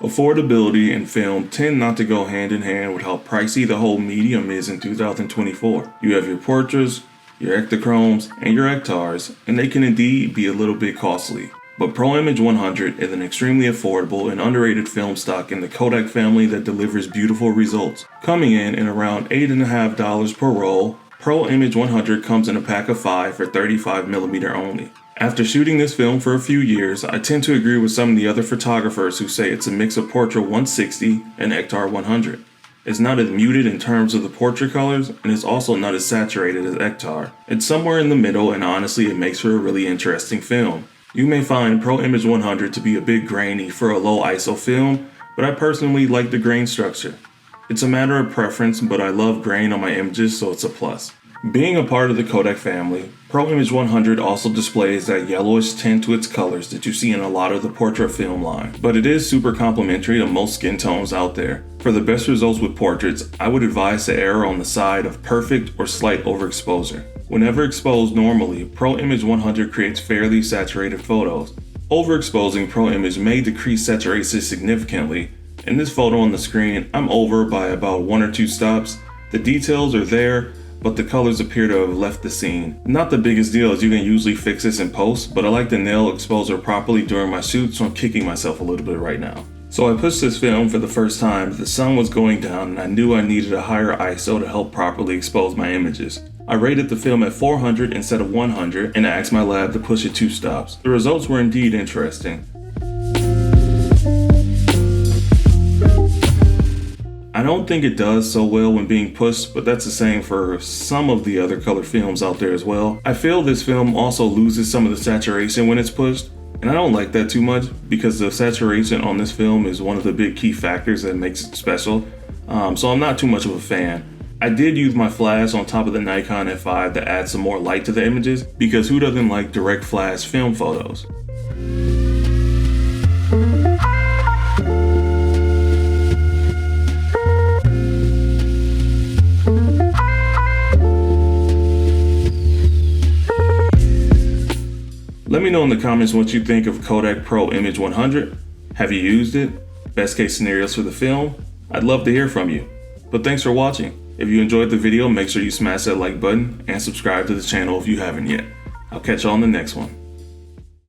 Affordability and film tend not to go hand in hand with how pricey the whole medium is in 2024. You have your portraits, your ectochromes, and your ectars, and they can indeed be a little bit costly. But Pro Image 100 is an extremely affordable and underrated film stock in the Kodak family that delivers beautiful results. Coming in around $8.50 per roll, Pro Image 100 comes in a pack of 5 for 35mm only. After shooting this film for a few years, I tend to agree with some of the other photographers who say it's a mix of Portrait 160 and Ectar 100. It's not as muted in terms of the portrait colors, and it's also not as saturated as Ectar. It's somewhere in the middle, and honestly it makes for a really interesting film. You may find Pro Image 100 to be a bit grainy for a low ISO film, but I personally like the grain structure. It's a matter of preference, but I love grain on my images, so it's a plus. Being a part of the Kodak family, Pro Image 100 also displays that yellowish tint to its colors that you see in a lot of the portrait film line, but it is super complementary to most skin tones out there. For the best results with portraits, I would advise to err on the side of perfect or slight overexposure. Whenever exposed normally, Pro Image 100 creates fairly saturated photos. Overexposing Pro Image may decrease saturation significantly. In this photo on the screen, I'm over by about 1 or 2 stops. The details are there, but the colors appear to have left the scene. Not the biggest deal, as you can usually fix this in post, but I like to nail exposure properly during my shoot, so I'm kicking myself a little bit right now. So I pushed this film for the first time. The sun was going down and I knew I needed a higher ISO to help properly expose my images. I rated the film at 400 instead of 100 and asked my lab to push it 2 stops. The results were indeed interesting. I don't think it does so well when being pushed, but that's the same for some of the other color films out there as well. I feel this film also loses some of the saturation when it's pushed, and I don't like that too much because the saturation on this film is one of the big key factors that makes it special, so I'm not too much of a fan. I did use my flash on top of the Nikon F5 to add some more light to the images, because who doesn't like direct flash film photos? Let me know in the comments what you think of Kodak Pro Image 100. Have you used it? Best case scenarios for the film? I'd love to hear from you. But thanks for watching. If you enjoyed the video, make sure you smash that like button and subscribe to the channel if you haven't yet. I'll catch you on the next one.